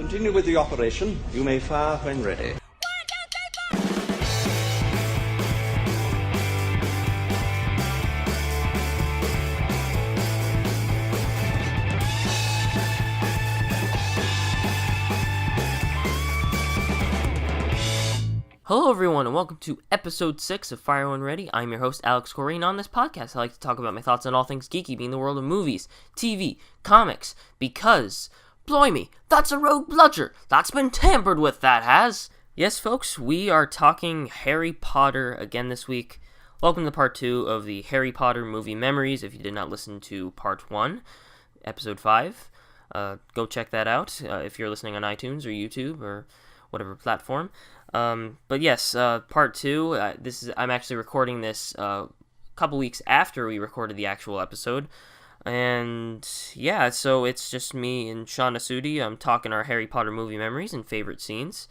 continue with the operation. You may fire when ready. Hello everyone, and welcome to episode 6 of Fire When Ready. I'm your host, Alex Corey, and on this podcast, I like to talk about my thoughts on all things geeky, being the world of movies, TV, comics, because, blimey, that's a rogue bludger. That's been tampered with, that has. Yes, folks, we are talking Harry Potter again this week. Welcome to part 2 of the Harry Potter movie memories. If you did not listen to part 1, episode 5, go check that out if you're listening on iTunes or YouTube or whatever platform. But yes, part 2, I'm actually recording this a couple weeks after we recorded the actual episode, and yeah, so it's just me and Sean Nasuti. I'm talking our Harry Potter movie memories and favorite scenes.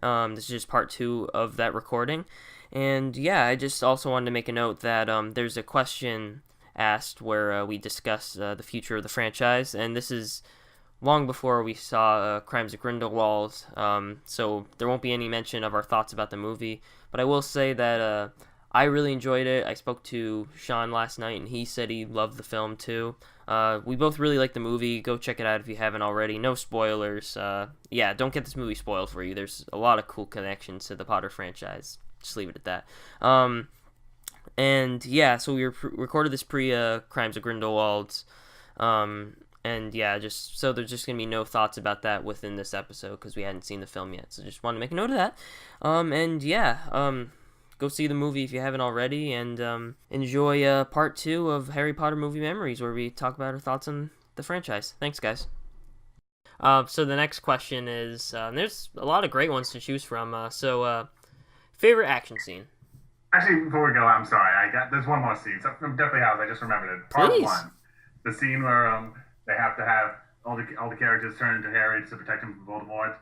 This is just part 2 of that recording, and yeah, I just also wanted to make a note that there's a question asked where we discuss the future of the franchise, and this is long before we saw Crimes of Grindelwald, so there won't be any mention of our thoughts about the movie, but I will say that I really enjoyed it. I spoke to Sean last night, and he said he loved the film too. We both really liked the movie. Go check it out if you haven't already. No spoilers. Yeah, don't get this movie spoiled for you. There's a lot of cool connections to the Potter franchise. Just leave it at that. And yeah, so we recorded this pre-Crimes of Grindelwald, and yeah, so there's just going to be no thoughts about that within this episode because we hadn't seen the film yet. So just wanted to make a note of that. And yeah, go see the movie if you haven't already, and enjoy part 2 of Harry Potter movie memories where we talk about our thoughts on the franchise. Thanks, guys. So the next question is, there's a lot of great ones to choose from. Favorite action scene? Actually, before we go, I'm sorry. There's one more scene. So from Deathly Hallows, I just remembered it. Part 1. The scene where they have to have all the characters turn into Harry to protect him from Voldemort.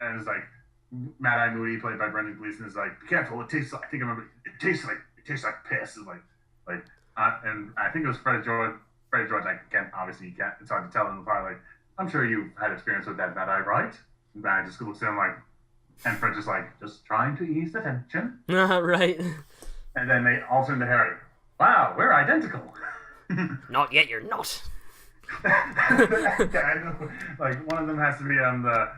And it's like Mad-Eye Moody, played by Brendan Gleeson, is like, "Be careful! It tastes like," I think I remember. It tastes like piss. It's and I think it was Fred George. Obviously, you can't. It's hard to tell in the part. Like, I'm sure you've had experience with that, Mad-Eye, right? And Mad-Eye just looks at him like, and Fred just trying to ease the tension. Right. And then they all turn to Harry. Wow, we're identical. Not yet. You're not. I know. Like, one of them has to be on the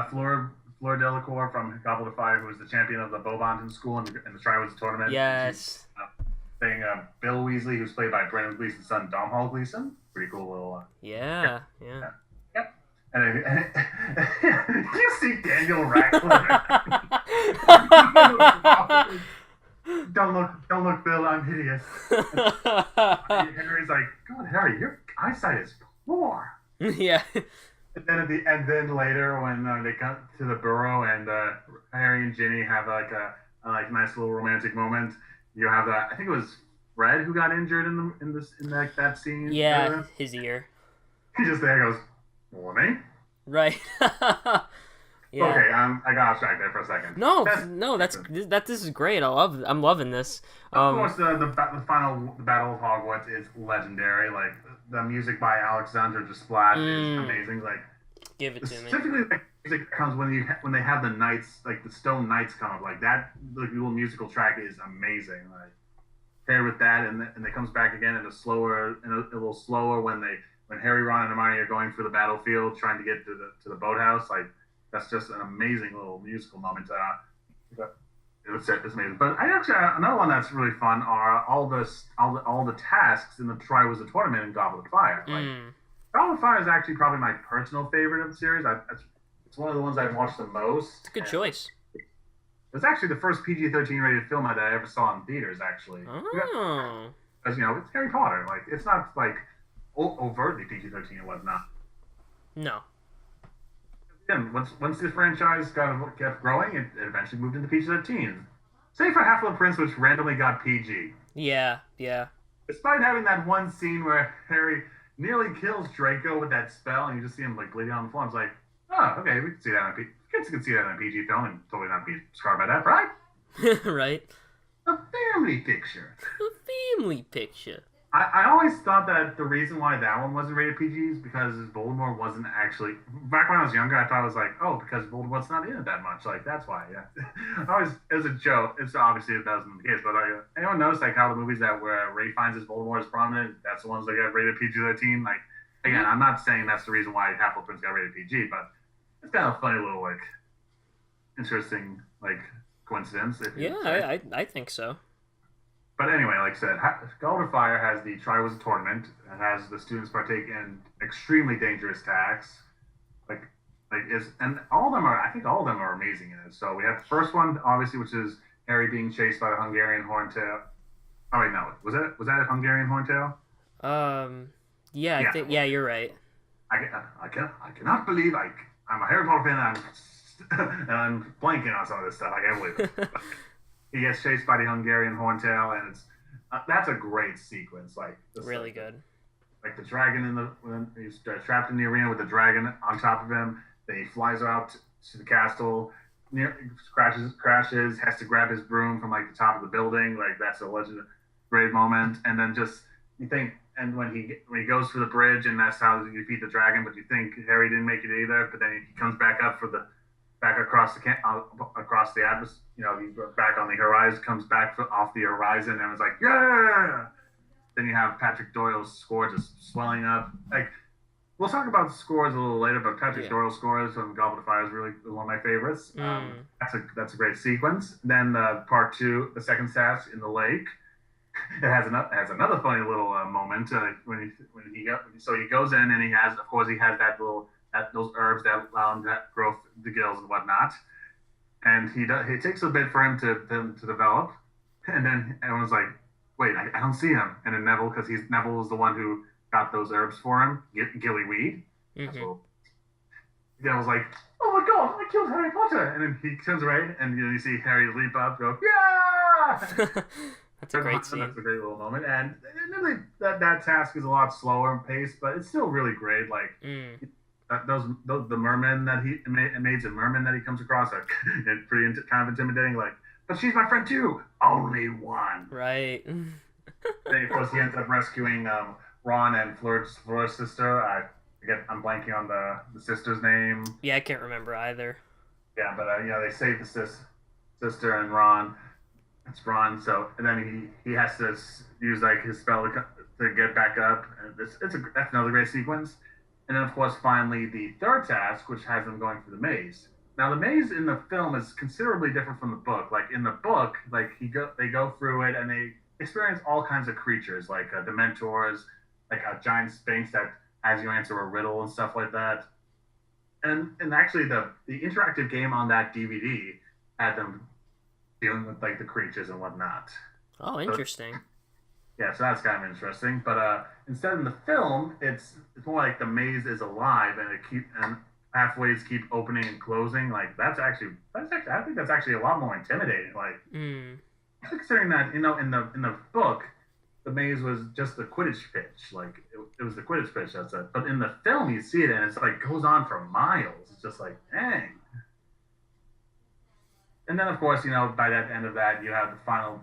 Fleur Delacour from Goblet of Fire, who was the champion of the Beauxbaton School in the Triwizard Tournament. Yes. Playing Bill Weasley, who's played by Brendan Gleeson's son, Domhnall Gleeson. Pretty cool little. Yeah. And you see Daniel Radcliffe. Don't look, Bill. I'm hideous. Henry's like, God, Harry, your eyesight is poor. Yeah. And then later when they come to the Burrow and Harry and Ginny have a nice little romantic moment, you have I think it was Fred who got injured in that scene. Yeah, his ear. He just there goes, "Morning." Right. Yeah. Okay, I got off track there for a second. This is great. I'm loving this. Of course, the Battle of Hogwarts is legendary. Like, the music by Alexandra Desplat is amazing. Like, give it to me. Specifically, the music comes when they have the knights, like the Stone Knights come up. Like that, the little musical track is amazing. Like, paired with that, and it comes back again a little slower when Harry, Ron, and Hermione are going through the battlefield trying to get to the boathouse. Like, that's just an amazing little musical moment. It's amazing. But another one that's really fun are all the tasks in the Triwizard Tournament in Goblet of Fire. Like, Goblet of Fire is actually probably my personal favorite of the series. It's one of the ones I've watched the most. It's a good choice. It's actually the first PG-13 rated film that I ever saw in theaters. Actually, oh, because it's Harry Potter. Like, it's not like overtly PG-13 and whatnot. No. Again, once the franchise kept growing, it eventually moved into PG-13. Save for Half-Blood Prince, which randomly got PG. Yeah. Despite having that one scene where Harry nearly kills Draco with that spell, and you just see him like bleeding on the floor. I was like, oh, okay, we can see that on kids can see that in a PG film and totally not be scarred by that, right? Right. A family picture. A family picture. I always thought that the reason why that one wasn't rated PG is because Voldemort wasn't actually. Back when I was younger, I thought it was like, oh, because Voldemort's not in it that much. Like that's why. Yeah, I always it was a joke. It's obviously it wasn't the case, but anyone notice like how the movies that where Ray finds his Voldemort is prominent, that's the ones that get rated PG-13. Like again, I'm not saying that's the reason why Half-Blood Prince got rated PG, but it's kind of a funny little like interesting like coincidence. I think so. But anyway, like I said, Goblet of Fire has the Triwizard Tournament. It has the students partake in extremely dangerous tasks. And all of them are, I think all of them are amazing in it. So we have the first one, obviously, which is Harry being chased by the Hungarian Horntail. Oh wait, no, was that a Hungarian Horntail? I think, yeah, you're right. I cannot believe I'm a Harry Potter fan and I'm blanking on some of this stuff. I can't believe it. He gets chased by the Hungarian Horntail, and it's that's a great sequence. Like really good. Like the dragon when he's trapped in the arena with the dragon on top of him. Then he flies out to the castle, crashes, has to grab his broom from like the top of the building. Like that's a great moment. And then just you think, and when he goes for the bridge, and that's how you defeat the dragon. But you think Harry didn't make it either. But then he comes back up back across the atmosphere. You know, he's back on the horizon, comes back off the horizon, and it's like, yeah! Then you have Patrick Doyle's score just swelling up. Like, we'll talk about the scores a little later, but Patrick Doyle's scores from Goblet of Fire is really one of my favorites. That's a great sequence. Then part two, the second task in the lake, it has another funny little moment when he goes in and he has those herbs that allow him to grow the gills and whatnot. And it takes a bit for him to develop. And then everyone's like, wait, I don't see him. And then Neville, because Neville is the one who got those herbs for him, gillyweed. Mm-hmm. So Neville's like, oh my god, I killed Harry Potter. And then he turns away and you see Harry leap up, go, yeah! That's a great scene. That's a great little moment. And really, that task is a lot slower in pace, but it's still really great. Like, the mermen that maids and mermen that he comes across are pretty kind of intimidating. Like, but she's my friend too. Only one. Right. Then of course he ends up rescuing Ron and Fleur's sister. I'm blanking on the sister's name. Yeah, I can't remember either. Yeah, but they save the sister and Ron. It's Ron. So and then he has to use like his spell to get back up. And that's another great sequence. And then, of course, finally, the third task, which has them going through the maze. Now, the maze in the film is considerably different from the book. Like, in the book, like they go through it, and they experience all kinds of creatures, like Dementors, like a giant sphinx that has you answer a riddle and stuff like that. And actually, the interactive game on that DVD had them dealing with, like, the creatures and whatnot. Oh, interesting. Yeah, so that's kind of interesting. But instead in the film, it's more like the maze is alive and pathways keep opening and closing. Like that's actually I think that's actually a lot more intimidating. Like considering that in the book, the maze was just the Quidditch pitch. Like it was the Quidditch pitch. That's it. But in the film, you see it and it's like goes on for miles. It's just like dang. And then of course by that end of that you have the final.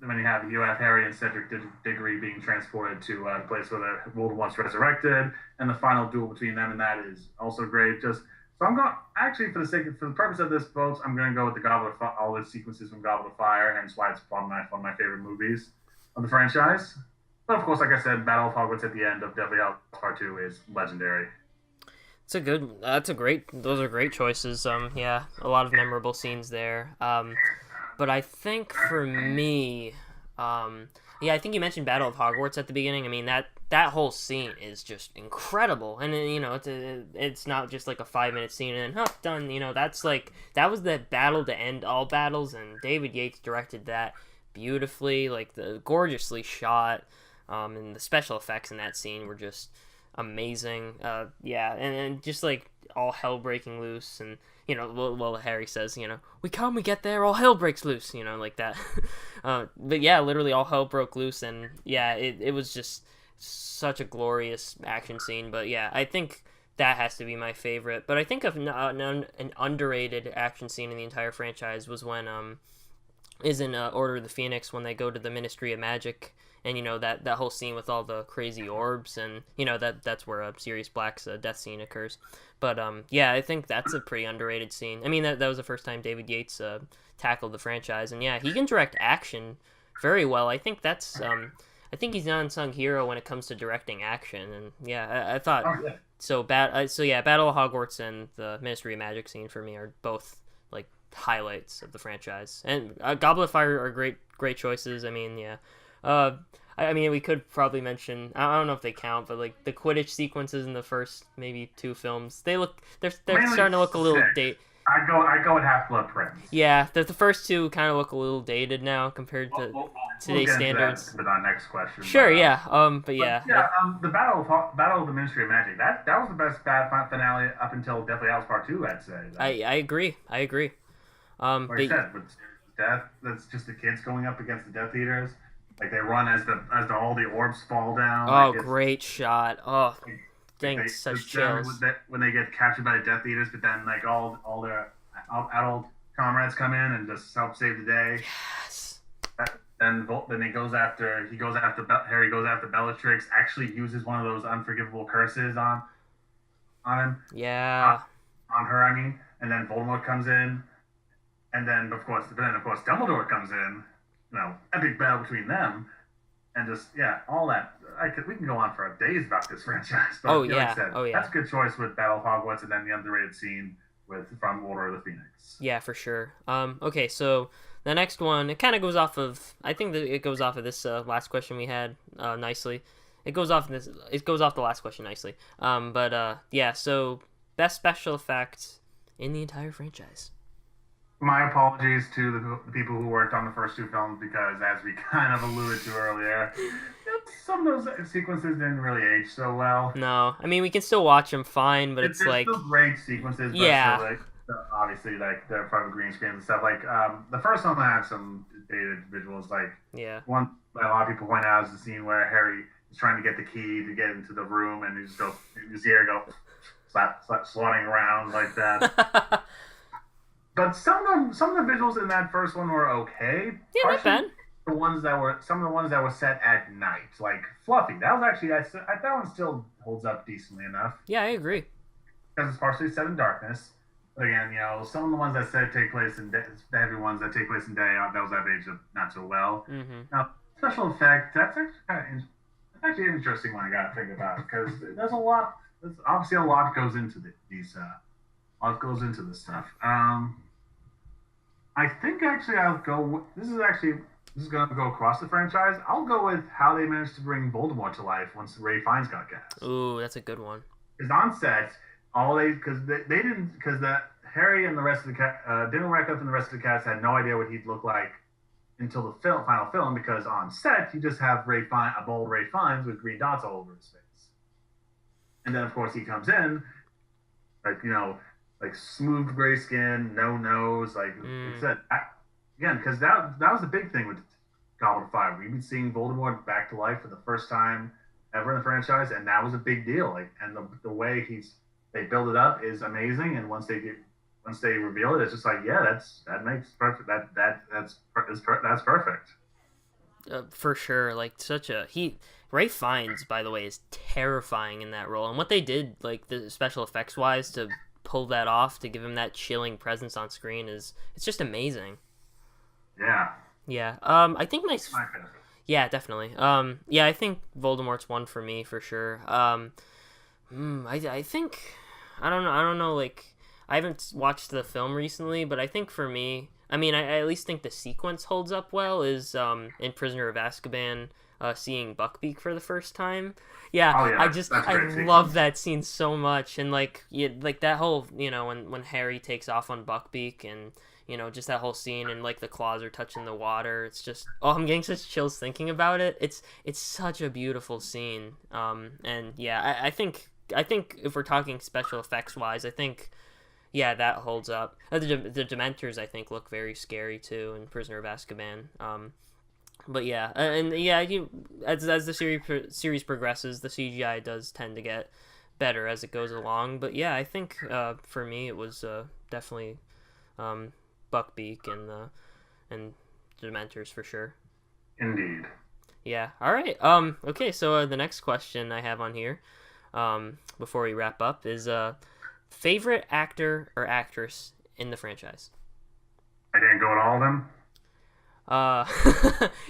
When you have Harry and Cedric Diggory being transported to the place where the Voldemort's resurrected, and the final duel between them and that is also great. So I'm going actually for the purpose of this, folks, I'm going to go with the Goblet of Fire, all the sequences from Goblet of Fire, hence why it's one of my favorite movies of the franchise. But of course, like I said, Battle of Hogwarts at the end of Deathly Hallows Part 2 is legendary. Those are great choices. Yeah, a lot of memorable scenes there. But I think for me, I think you mentioned Battle of Hogwarts at the beginning. I mean, that whole scene is just incredible. And, it's not just like a 5-minute scene and then, done. That was the battle to end all battles, and David Yates directed that beautifully, like, gorgeously shot, and the special effects in that scene were just amazing. And just, like, all hell breaking loose, and Harry says, we get there, all hell breaks loose, like that. But yeah, literally all hell broke loose, and yeah, it was just such a glorious action scene. But yeah, I think that has to be my favorite. But I think of an underrated action scene in the entire franchise was when is in Order of the Phoenix when they go to the Ministry of Magic and that whole scene with all the crazy orbs, and that's where Sirius Black's death scene occurs. But yeah, I think that's a pretty underrated scene. I mean, that was the first time David Yates tackled the franchise, and yeah, he can direct action very well. I think that's I think he's an unsung hero when it comes to directing action, and yeah, I thought so. Battle of Hogwarts and the Ministry of Magic scene for me are both like highlights of the franchise, and Goblet of Fire are great choices. I mean, yeah. I mean, we could probably mention, I don't know if they count, but like the Quidditch sequences in the first maybe 2 films, they're starting to look a little dated. I go with Half-Blood Prince. Yeah, the first 2 kind of look a little dated now compared to today's standards. With our next question. Sure, yeah. But yeah. The Battle of the Ministry of Magic. That was the best finale up until Deathly Hallows Part 2. I'd say. I agree. Like I said, with death, that's just the kids going up against the Death Eaters. Like they run as all the orbs fall down. Oh, great shot! Oh, thanks, such chills. When they get captured by the Death Eaters, but then like all their adult comrades come in and just help save the day. Yes. Then he goes after Harry goes after Bellatrix. Actually uses one of those unforgivable curses on him. Yeah. On her, I mean. And then Voldemort comes in, and then of course Dumbledore comes in. Epic battle between them, and just all that. We can go on for days about this franchise. But like I said, that's a good choice with Battle of Hogwarts, and then the underrated scene from Order of the Phoenix. Yeah, for sure. Okay, so the next one, it kind of goes off of. I think that it goes off of this last question we had nicely. It goes off the last question nicely. So best special effect in the entire franchise. My apologies to the people who worked on the first 2 films, because as we kind of alluded to earlier, some of those sequences didn't really age so well. No, I mean we can still watch them fine, but it's like still great sequences. But still, obviously, like they're from green screens and stuff. Like the first one had some dated visuals. Like one a lot of people point out is the scene where Harry is trying to get the key to get into the room, and you see Harry go slotting around like that. But some of the visuals in that first one were okay. Yeah, not bad. Some of the ones that were set at night, like Fluffy. That was actually that one still holds up decently enough. Yeah, I agree. Because it's partially set in darkness. But again, some of the ones that take place in the heavy ones that take place in day, those have aged not so well. Mm-hmm. Now, special effect, that's actually an interesting one I got to think about, because there's a lot. There's obviously a lot goes into these. What goes into this stuff? I think actually I'll go. This is going to go across the franchise. I'll go with how they managed to bring Voldemort to life once Ralph Fiennes got cast. Ooh, that's a good one. Because on set, Harry and the rest of the cast, Daniel Radcliffe and the rest of the cast had no idea what he'd look like until the final film. Because on set, you just have a bold Ralph Fiennes with green dots all over his face, and then of course he comes in, like smooth gray skin, no nose, like it said again, because that was the big thing with Goblet of Fire. We've been seeing Voldemort back to life for the first time ever in the franchise, and that was a big deal. Like, and the way they build it up is amazing, and once they reveal it, it's just like, that makes perfect. That's perfect. For sure, like Ralph Fiennes, by the way, is terrifying in that role, and what they did, like the special effects wise, to pull that off, to give him that chilling presence on screen, it's just amazing. I think my favorite. Yeah, definitely. I think Voldemort's one for me for sure. I think I don't know, like I haven't watched the film recently, but I think for me, I mean, I at least think the sequence holds up well, is in Prisoner of Azkaban, seeing Buckbeak for the first time. I love that scene so much, and like that whole, when Harry takes off on Buckbeak, and just that whole scene, and like the claws are touching the water. It's just, I'm getting such chills thinking about it. It's such a beautiful scene. I think if we're talking special effects wise, I think that holds up. The Dementors, I think, look very scary too in Prisoner of Azkaban. As the series progresses, the CGI does tend to get better as it goes along. But yeah, I think for me it was definitely Buckbeak and Dementors for sure. Indeed. Yeah. All right. Okay. So the next question I have on here, before we wrap up, is favorite actor or actress in the franchise. I can't go with all of them.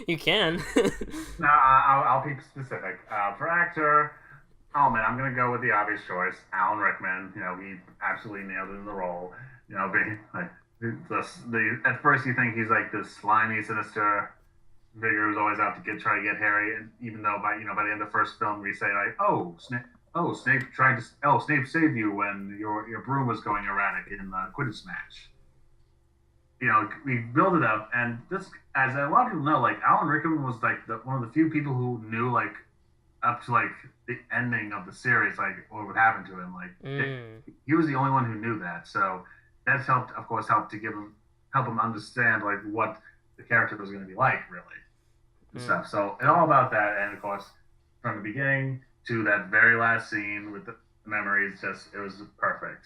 You can. No, I'll be specific. For actor, oh man, I'm gonna go with the obvious choice, Alan Rickman. You know, he absolutely nailed it in the role. You know, being like the at first you think he's like this slimy, sinister figure who's always out to try to get Harry, and even though by the end of the first film we say like, Snape saved you when your broom was going erratic in the Quidditch match. You know, we build it up, and this, as a lot of people know, like Alan Rickman was like one of the few people who knew like up to like the ending of the series, like what would happen to him. Like he was the only one who knew that, so that's helped, of course, help him understand like what the character was going to be like, really, and stuff. So it's all about that, and of course, from the beginning to that very last scene with the memories, it was perfect.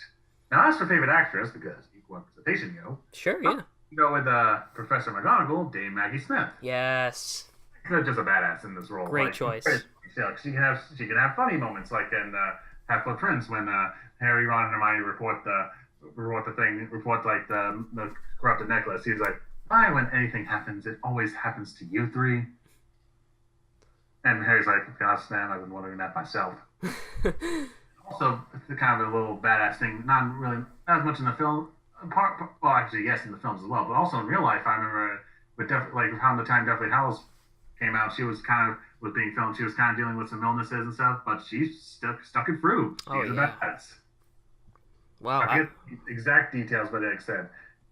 Now, as for favorite actress, because equal representation, Sure, yeah. Go with Professor McGonagall, Dame Maggie Smith. Yes. She's just a badass in this role. Great choice. She can have funny moments, like in Half-Blood Prince when Harry, Ron, and Hermione report the corrupted necklace. He's like, "Why, when anything happens, it always happens to you three." And Harry's like, "Gosh, man, I've been wondering that myself." Also, it's kind of a little badass thing. Not as much in the film. Well, actually, yes, in the films as well, but also in real life. I remember around the time Deathly Hallows came out, she was being filmed. She was kind of dealing with some illnesses and stuff, but she stuck it through. She's a badass. Wow. I forget exact details, but like I said,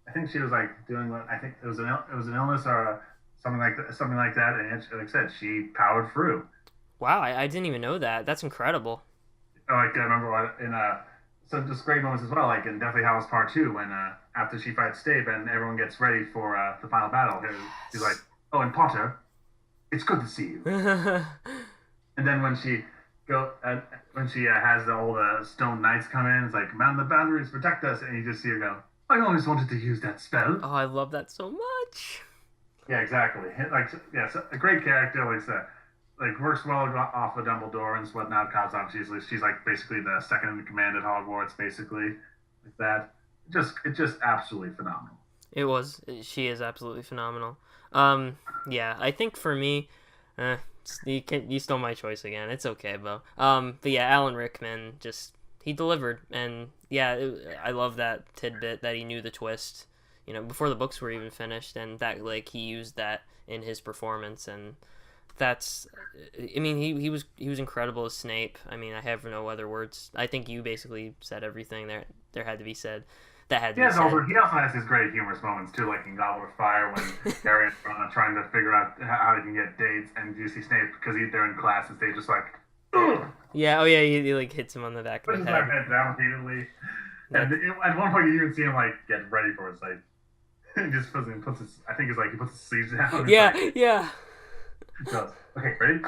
I think she was like doing what I think it was an illness or something like that, and like I said, she powered through. Wow, I didn't even know that. That's incredible. Like I remember in some just great moments as well, like in Deathly Hallows Part 2, when after she fights Snape and everyone gets ready for the final battle, she's like, "Oh, and Potter, it's good to see you." And then when she has all the Stone Knights come in, it's like, "Man the boundaries, protect us," and you just see her go, "I always wanted to use that spell." Oh, I love that so much. Yeah, exactly. So a great character, like works well off of Dumbledore and whatnot, because obviously she's like basically the second in command at Hogwarts, basically, like that. It's just absolutely phenomenal. She is absolutely phenomenal. Yeah, I think for me, you stole my choice again. It's okay, Bo. But yeah, Alan Rickman he delivered, and yeah, I love that tidbit that he knew the twist, before the books were even finished, and that like he used that in his performance, and he was incredible as Snape. I mean, I have no other words. I think you basically said everything there had to be said. That had to be said. He also has his great humorous moments too, like in Goblet of Fire when Harry and Ron are trying to figure out how they can get dates, and you see Snape because they're in class and they just like, ugh! Yeah, oh yeah, he like hits him on the back of the head. Pushes head down repeatedly, and at one point you even see him like get ready for it. It's like he just puts his sleeves down. Yeah, like, yeah. Goes, "Okay, ready?"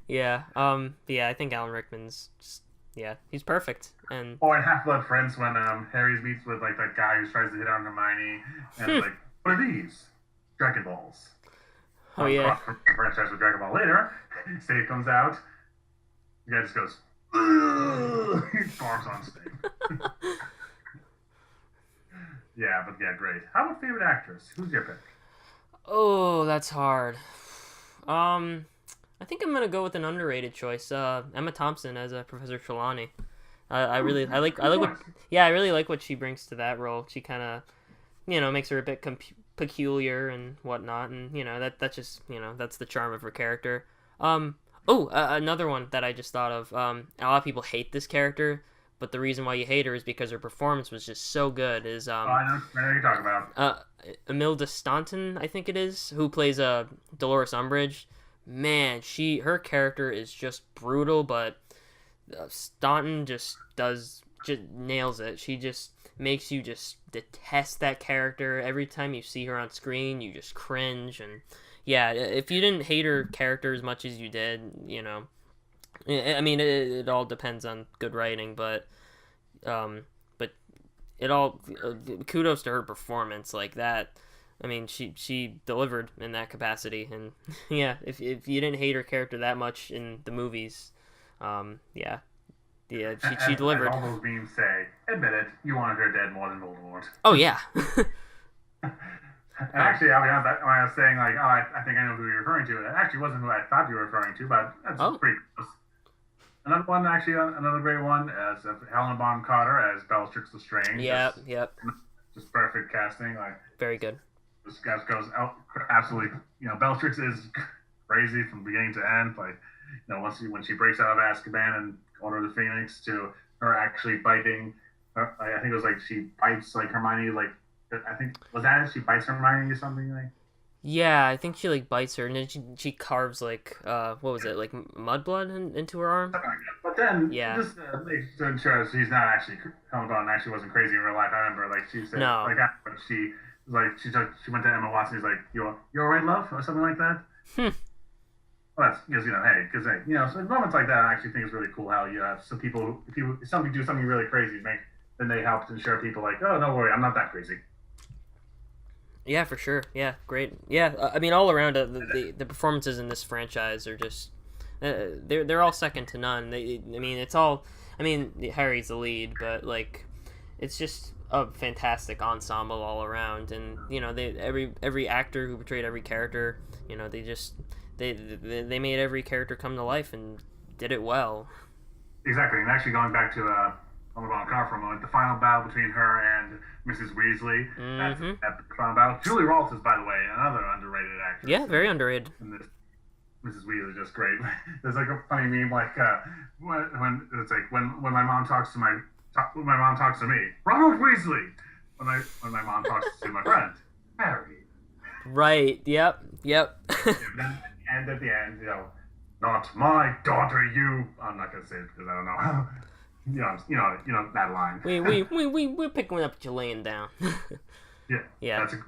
Yeah. Yeah, I think Alan Rickman's he's perfect. And in Half-Blood Prince when Harry meets with like that guy who tries to hit on Hermione and like, "What are these? Dragon Balls." Oh yeah. Franchise with Dragon Ball later, Snape comes out. The guy just goes, "Ugh!" He barks on Snape. Yeah, but yeah, great. How about favorite actress? Who's your pick? Oh, that's hard. I think I'm gonna go with an underrated choice. Emma Thompson as Professor Trelawney. I really like what she brings to that role. She kind of, makes her a bit peculiar and whatnot, and that's just that's the charm of her character. Another one that I just thought of. A lot of people hate this character, but the reason why you hate her is because her performance was just so good. I know what you're talking about. Imelda Staunton, I think it is, who plays Dolores Umbridge. Man, her character is just brutal, but Staunton just nails it. She just makes you just detest that character. Every time you see her on screen, you just cringe. And yeah, if you didn't hate her character as much as you did, I mean, it all depends on good writing, but it all kudos to her performance. Like that I mean, she delivered in that capacity, and yeah, if you didn't hate her character that much in the movies, yeah, she delivered. As all those memes say, admit it, you wanted her dead more than Voldemort. Oh yeah. And actually, I'll be honest, when I was saying, like, oh, I think I know who you're referring to, it actually wasn't who I thought you were referring to, but that's pretty close. Another one, actually, another great one, is Helena Bonham Carter as Bellatrix Lestrange. Yep. Just perfect casting. Like, very good. This guy goes out absolutely, Bellatrix is crazy from beginning to end. Like, when she breaks out of Azkaban and Order of the Phoenix to her actually biting, I think it was like she bites, like, Hermione, like, I think, was that it? She bites Hermione or something like? Yeah, I think she like bites her, and then she carves like what was it, like mudblood into her arm. But then, yeah, just to ensure she's not actually Helena Bonham actually wasn't crazy in real life. I remember, like, she said, no, like, after she went to Emma Watson. She's like, "You alright, love?" or something like that. Well, that's because so moments like that, I actually think is really cool. How you have some people, if somebody do something really crazy, then they help to ensure people like, "Oh, no worry, I'm not that crazy." Yeah, for sure. Yeah, great. Yeah, I mean, all around the performances in this franchise are just they're all second to none. Harry's the lead, but like it's just a fantastic ensemble all around, and every actor who portrayed every character, they made every character come to life and did it well. Exactly, and actually going back to Helena Bonham Carter for a moment, the final battle between her and Mrs. Weasley. At the final battle. Julie Roberts is, by the way, another underrated actress. Yeah, very underrated. And this Mrs. Weasley is just great. There's like a funny meme like when it's like when my mom talks to when my mom talks to me, Ronald Weasley. When my mom talks to my friend, Harry. Right. Yep. And at the end, not my daughter, you. I'm not gonna say it because I don't know. That line. We're picking up what you're laying down. Yeah. That's an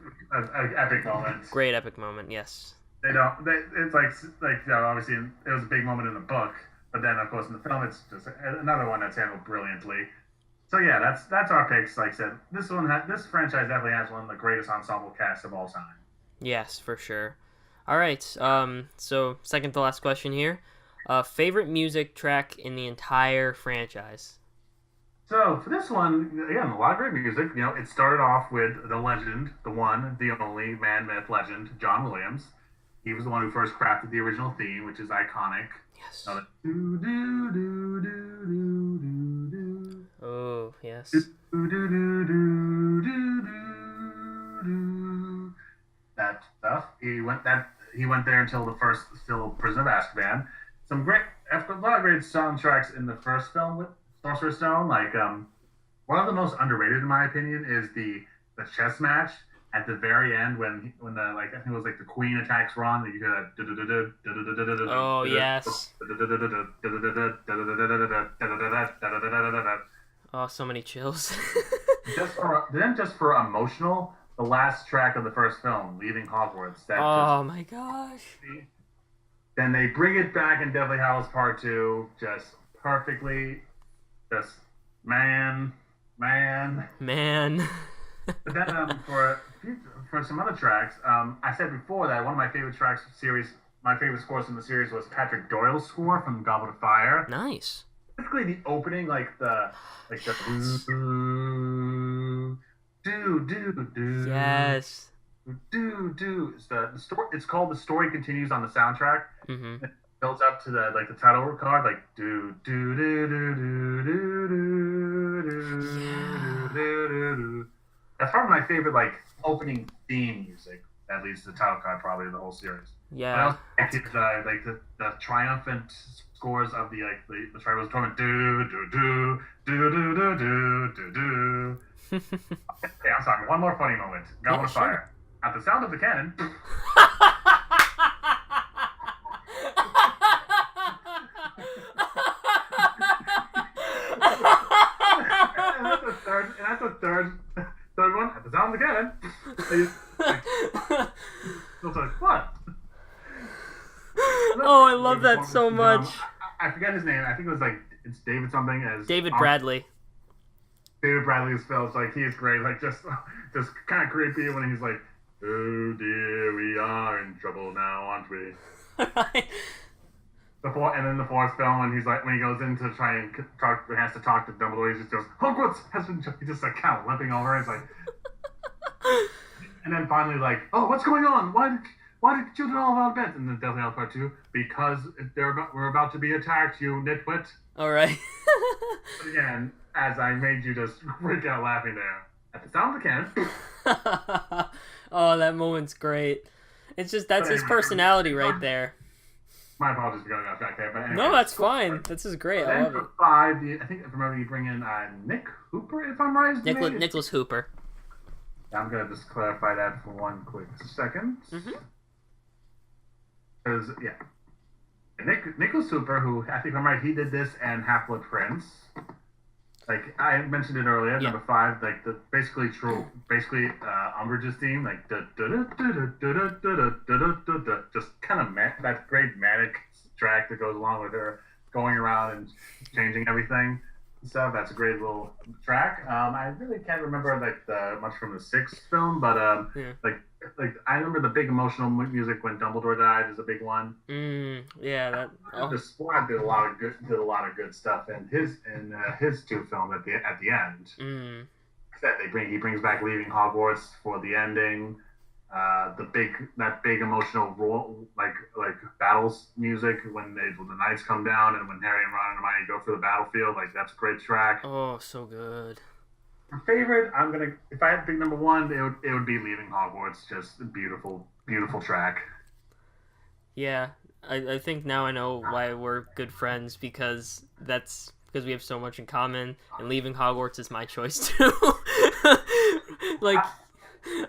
epic moment. Great epic moment. Yes. It's like obviously it was a big moment in the book, but then of course in the film it's just another one that's handled brilliantly. So yeah, that's our picks. Like I said, this franchise definitely has one of the greatest ensemble casts of all time. Yes, for sure. All right. So second to last question here. Favorite music track in the entire franchise? So for this one, again, a lot of great music. It started off with the legend, the one, the only man, myth, legend, John Williams. He was the one who first crafted the original theme, which is iconic. Yes. Oh, yes. That stuff. He went there until Prison of Azkaban. A lot of great soundtracks in the first film with Sorcerer's Stone. Like one of the most underrated, in my opinion, is the chess match at the very end when the I think it was like the Queen attacks Ron. You hear that. Oh yes. Oh, so many chills. just for emotional, the last track of the first film, Leaving Hogwarts. My gosh. Then they bring it back in Deathly Hallows Part 2, just perfectly, just man. But then for some other tracks, I said before that one of my favorite my favorite scores from the series was Patrick Doyle's score from Goblet of Fire. Nice. Specifically the opening, like the do. Yes. Do. It's the story. It's called The Story Continues on the soundtrack. Mm-hmm. It builds up to the title card, like do. That's probably my favorite opening theme music that leads to the title card probably of the whole series. Yeah. But I also the triumphant scores of the Tribal's Torment do. Okay, I'm sorry. One more funny moment. Goblet of Fire. At the sound of the cannon. And that's the third one. At the sound of the cannon. What? Oh, I love that so much. I forget his name. I think it was it's David something as David Bradley. David Bradley is Phil. It's he is great. Just kind of creepy when he's Oh dear, we are in trouble now, aren't we? Right. And then the fourth film, when he goes in to try and talk, has to talk to Dumbledore, he just goes, Hogwarts has been, he just like kind of limping over, and it's like, and then finally like, oh, what's going on? Why did children all out of bed? And then Deathly Hallows Part 2, because we're about to be attacked, you nitwit. All right. But again, as I made you just break out laughing there at the sound of the cannon. Oh, that moment's great. It's just, that's his personality right there. My apologies for going off track there, but anyway. No, that's fine. This is great. I love it. For 5, I think, if I remember, you bring in Nick Hooper, if I'm right. Nicholas Hooper. I'm going to just clarify that for one quick second. Because, yeah. Nicholas Hooper, who, I think I'm right, he did this and Half-Blood Prince. Like, I mentioned it earlier, number 5, like, basically Umbridge's theme, like, just kind of that great manic track that goes along with her going around and changing everything and stuff. That's a great little track. I really can't remember, like, much from the 6th film, but, like I remember the big emotional music when Dumbledore died is a big one. Yeah, The Squad did a lot of good stuff in his 2 films at the end. He brings back Leaving Hogwarts for the ending. That big emotional role, like battles music when the knights come down and when Harry and Ron and Hermione go through the battlefield, like that's a great track. Oh, so good. My favorite, if I had to pick number 1, it would be Leaving Hogwarts. Just a beautiful, beautiful track. Yeah, I think now I know why we're good friends, because we have so much in common, and Leaving Hogwarts is my choice too. Like,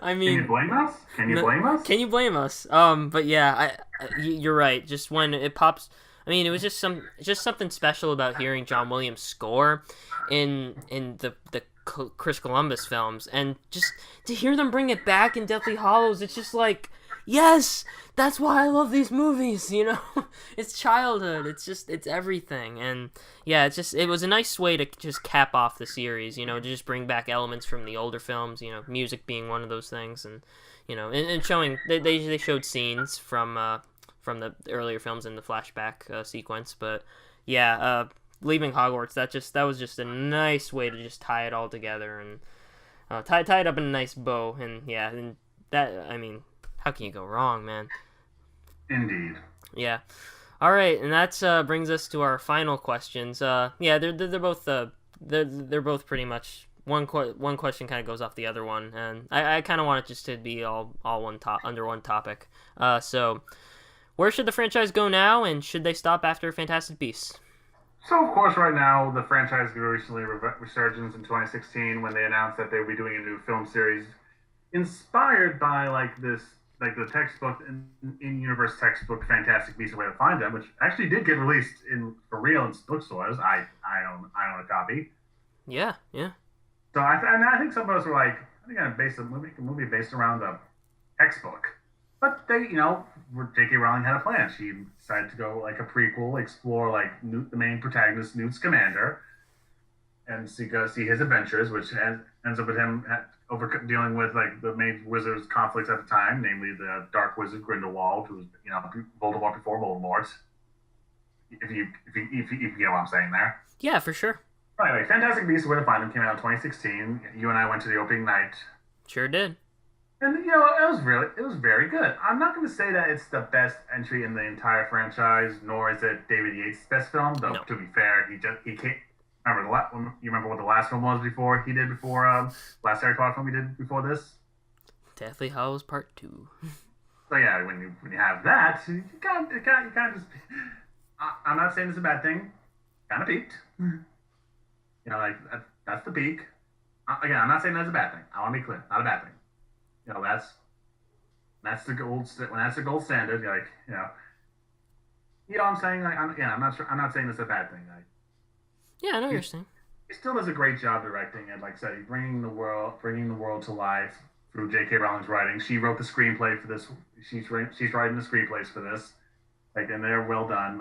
I mean, can you blame us? Can you blame us? But yeah, you're right. Just when it pops, I mean, it was just something special about hearing John Williams' score in the Chris Columbus films, and just to hear them bring it back in Deathly Hallows, it's just like, yes, that's why I love these movies, you know? It's childhood, it's everything, and yeah, it was a nice way to just cap off the series, you know, to just bring back elements from the older films, you know, music being one of those things, and, you know, and showing, they showed scenes from the earlier films in the flashback sequence, but yeah, Leaving Hogwarts, that was just a nice way to just tie it all together and tie it up in a nice bow, and yeah, and that, I mean, how can you go wrong, man? Indeed. Yeah. All right, and that brings us to our final questions. Yeah, they're both they're both pretty much one question kind of goes off the other one, and I kind of want it just to be all under one topic. So, where should the franchise go now, and should they stop after Fantastic Beasts? So, of course, right now, the franchise recently resurgence in 2016 when they announced that they would be doing a new film series inspired by, the textbook, in-universe textbook, Fantastic Beasts and Where to Find Them, which actually did get released for real in bookstores. I own a copy. Yeah. So, I think some of us were like, I think I'm based a movie based around the textbook. But they, J.K. Rowling had a plan. She decided to go like a prequel, explore like the main protagonist, Newt Scamander, and see his adventures, which ends up with him dealing with like the main wizard's conflicts at the time, namely the Dark Wizard Grindelwald, who's Voldemort before Voldemort. If you get what I'm saying there. Yeah, for sure. Anyway, Fantastic Beasts: Where to Find Them came out in 2016. You and I went to the opening night. Sure did. And it was very good. I'm not going to say that it's the best entry in the entire franchise, nor is it David Yates' best film. Though to be fair, he came. Remember what the last film was before he did last Harry Potter film he did before this? Deathly Hallows Part 2. So yeah, when you have that, you kind of just. I'm not saying it's a bad thing. Kind of peaked. That's the peak. Again, I'm not saying that's a bad thing. I want to be clear, not a bad thing. That's the gold. When that's the gold standard, what I'm saying. I'm not sure. I'm not saying it's a bad thing. Yeah, I know what you're saying. He still does a great job directing, and like I said, he's bringing the world to life through J.K. Rowling's writing. She wrote the screenplay for this. She's writing the screenplays for this, and they're well done.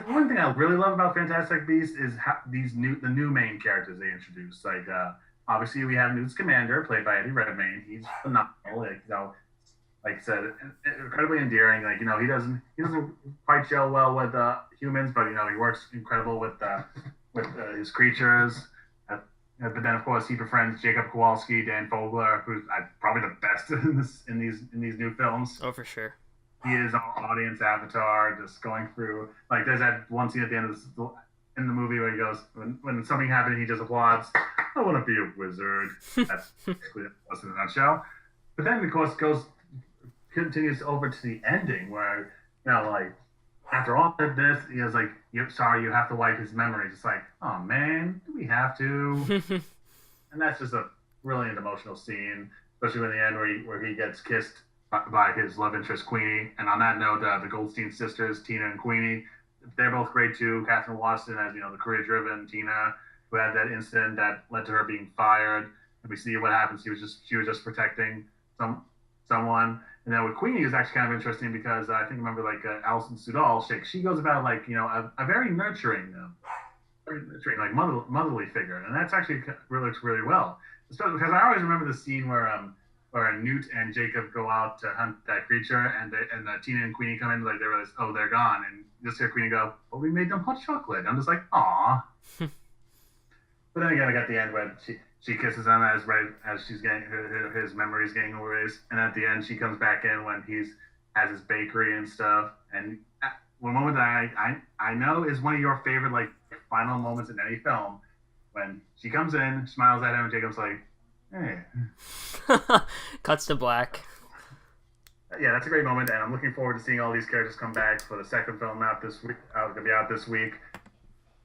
One thing I really love about Fantastic Beasts is how the new main characters they introduced. Obviously we have Newt Scamander, played by Eddie Redmayne. He's phenomenal. like I said, incredibly endearing. Like he doesn't quite gel well with humans, but he works incredible with his creatures. But then of course he befriends Jacob Kowalski, Dan Fogler, who's probably the best in these new films. Oh, for sure. He is our audience avatar, just going through like there's that one scene at the end of in the movie where he goes when something happened, he just applauds. I want to be a wizard. That's basically it in a nutshell. But then of course continues over to the ending where like after all of this, he was like, sorry, you have to wipe his memories. It's like, oh man, do we have to? And that's just a brilliant emotional scene, especially in the end where he gets kissed by his love interest Queenie. And on that note, the Goldstein sisters, Tina and Queenie, they're both great too. Catherine Watson as the career-driven Tina, who had that incident that led to her being fired. And we see what happens. She was just protecting someone. And then with Queenie is actually kind of interesting because I think remember Alison Sudol, she goes about a very nurturing, like motherly figure, and that's actually really looks really well. Especially because I always remember the scene where Newt and Jacob go out to hunt that creature, and Tina and Queenie come in like they realize they're gone, and just hear Queenie go, "Well, we made them hot chocolate." I'm just like, "Aw." But then again, I got the end where she kisses him as she's getting his memories getting erased, and at the end she comes back in when has his bakery and stuff. And one moment that I know is one of your favorite final moments in any film, when she comes in, smiles at him, and Jacob's like, "Hey." Cuts to black. Yeah, that's a great moment, and I'm looking forward to seeing all these characters come back for the second film out this week. Going to be out this week.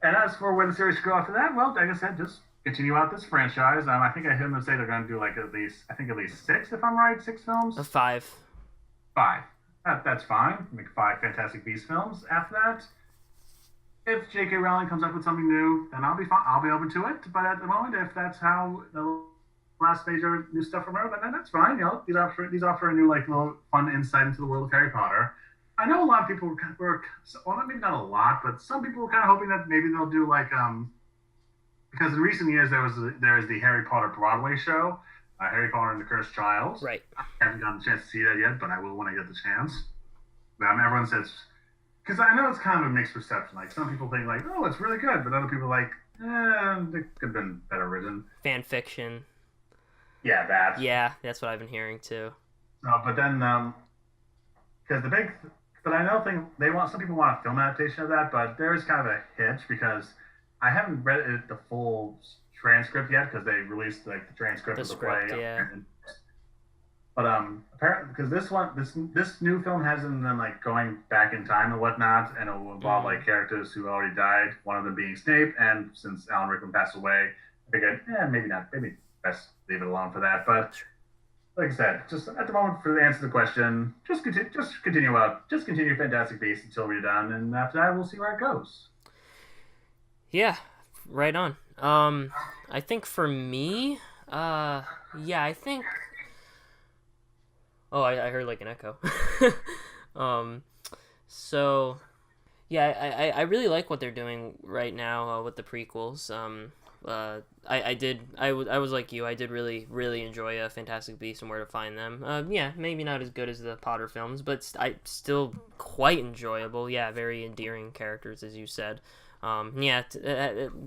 And as for where the series should go after that, well, like I said, just continue out this franchise. I think I heard them say they're going to do at least 6, if I'm right, 6 films. 5. 5. That's fine. Make 5 Fantastic Beasts films after that. If J.K. Rowling comes up with something new, then I'll be fine. I'll be open to it. But at the moment, if that's how the last major new stuff from her, then that's fine. These offer a new little fun insight into the world of Harry Potter. I know a lot of people were, well, maybe not a lot, but some people were kind of hoping that maybe they'll do because in recent years there is the Harry Potter Broadway show, Harry Potter and the Cursed Child. Right. I haven't gotten a chance to see that yet, but I will when I get the chance. Everyone says, because I know it's kind of a mixed reception. Like some people think oh, it's really good, but other people it could have been better written. Fan fiction. Yeah, that. Yeah, that's what I've been hearing too. But then, because but I know some people want a film adaptation of that, but there is kind of a hitch because I haven't read the full transcript yet because they released the transcript of the play. Yeah. But apparently, because this new film has them going back in time and whatnot, and it will involve characters who already died. One of them being Snape, and since Alan Rickman passed away, I figured, maybe not, maybe best leave it alone for that. But like I said, just at the moment, for the answer to the question, just continue Fantastic Beasts until we're done, and after that, we'll see where it goes. Yeah, right on. I think for me, I think. Oh, I heard an echo. So, yeah, I really like what they're doing right now with the prequels. I was like you. I did really, really enjoy Fantastic Beasts and Where to Find Them. Yeah, maybe not as good as the Potter films, but still quite enjoyable. Yeah, very endearing characters, as you said. A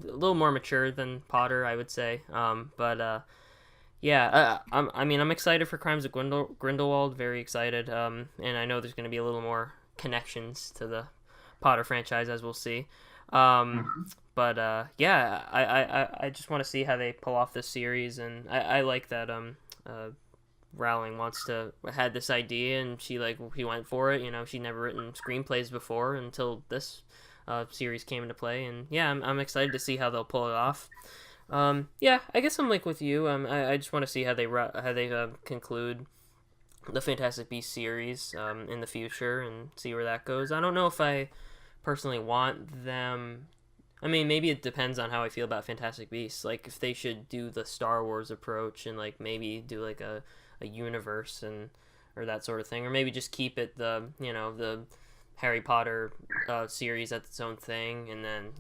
little more mature than Potter, I would say. I'm excited for Crimes of Grindelwald. Very excited. And I know there's going to be a little more connections to the Potter franchise, as we'll see. I just want to see how they pull off this series, and I like that Rowling had this idea, and she went for it. She'd never written screenplays before until this series came into play, and I'm excited to see how they'll pull it off. I guess I'm with you. I just want to see how they conclude the Fantastic Beasts series in the future and see where that goes. I don't know if I personally want them. I mean, maybe it depends on how I feel about Fantastic Beasts. If they should do the Star Wars approach and maybe do a universe or that sort of thing, or maybe just keep it the Harry Potter series as its own thing, and then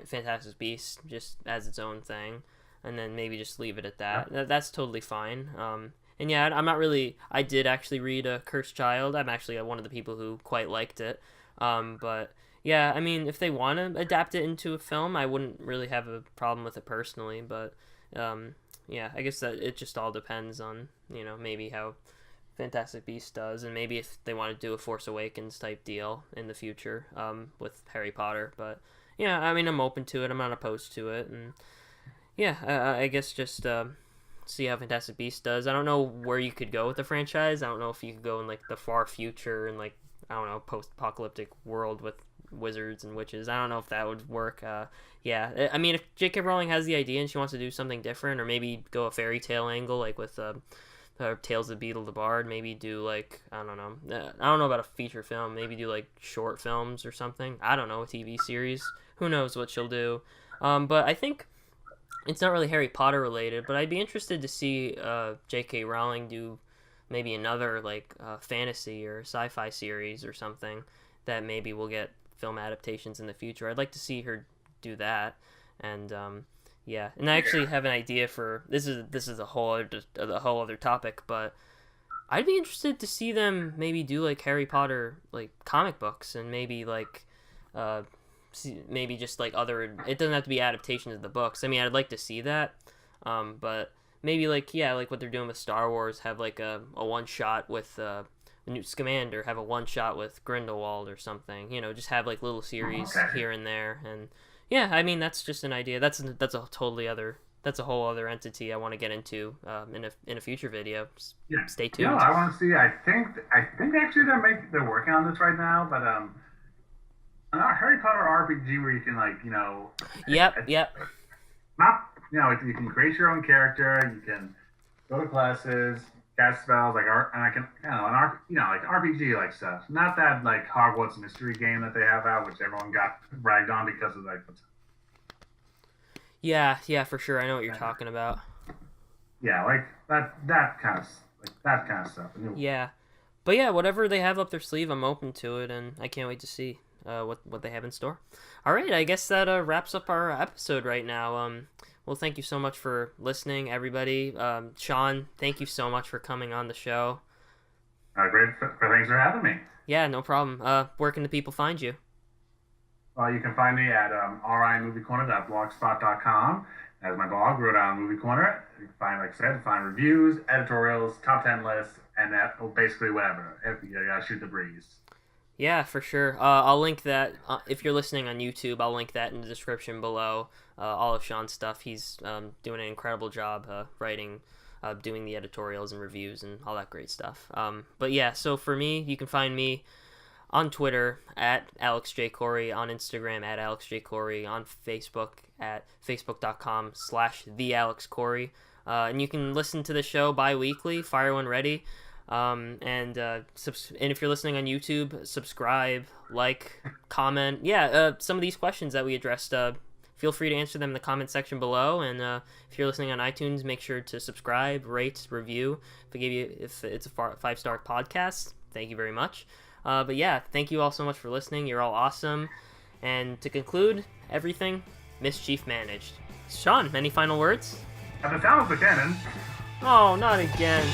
Fantastic Beasts just as its own thing, and then maybe just leave it at that. That's totally fine. And yeah, I'm not really. I did actually read Cursed Child. I'm actually one of the people who quite liked it. But yeah, I mean, if they want to adapt it into a film, I wouldn't really have a problem with it personally. But yeah, I guess that it just all depends on, maybe how Fantastic Beasts does, and maybe if they want to do a Force Awakens type deal in the future with Harry Potter. But yeah, I mean, I'm open to it. I'm not opposed to it, and yeah, I guess just see how Fantastic Beasts does. I don't know where you could go with the franchise. I don't know if you could go in like the far future and like, I don't know, post-apocalyptic world with wizards and witches. I don't know if that would work. Yeah, I mean, if J.K. Rowling has the idea and she wants to do something different, or maybe go a fairy tale angle, like with Tales of Beetle the Bard, maybe do like, I don't know about a feature film, maybe do like short films or something. I don't know, a TV series. Who knows what she'll do. But I think it's not really Harry Potter related, but I'd be interested to see J.K. Rowling do maybe another like fantasy or sci-fi series or something that maybe will get film adaptations in the future. I'd like to see her do that, and yeah. And I actually have an idea for this is a whole other topic, but I'd be interested to see them maybe do like Harry Potter like comic books, and maybe like maybe just like other. It doesn't have to be adaptations of the books. I mean, I'd like to see that, but maybe like, yeah, like what they're doing with Star Wars, have like a one shot with Newt Scamander, have a one shot with Grindelwald or something. Just have like little series here and there, and yeah, I mean, that's just an idea. That's a whole other entity I want to get into in a future video. Yeah. Stay tuned. I want to see. I think actually they're working on this right now, but an Harry Potter RPG where you can like Yep. Not you can create your own character. You can go to classes, cast spells like like RPG like stuff. Not that like Hogwarts mystery game that they have out, which everyone got ragged on because of like. Yeah, for sure. I know what you're talking about. Yeah, like that kind of stuff. Yeah, but yeah, whatever they have up their sleeve, I'm open to it, and I can't wait to see what they have in store. All right, I guess that wraps up our episode right now. Well, thank you so much for listening, everybody. Sean, thank you so much for coming on the show. Great. Thanks for having me. Yeah, no problem. Where can the people find you? You can find me at rimoviecorner.blogspot.com. As my blog, Rhode Island Movie Corner. You can find reviews, editorials, top 10 lists, and basically whatever. If you gotta shoot the breeze. Yeah, for sure. I'll link that. If you're listening on YouTube, I'll link that in the description below. All of Sean's stuff. He's doing an incredible job writing, doing the editorials and reviews and all that great stuff. But yeah, so for me, you can find me on Twitter at AlexJCorey, on Instagram at AlexJCorey, on Facebook at facebook.com/TheAlexCorey. And you can listen to the show bi-weekly, Fire When Ready. And if you're listening on YouTube, subscribe, like, comment. Yeah, some of these questions that we addressed, feel free to answer them in the comment section below. And if you're listening on iTunes, make sure to subscribe, rate, review. If it's a 5-star podcast, thank you very much. But yeah, thank you all so much for listening. You're all awesome. And to conclude everything, mischief managed. Sean, any final words? At the sound of the cannon. Oh, not again.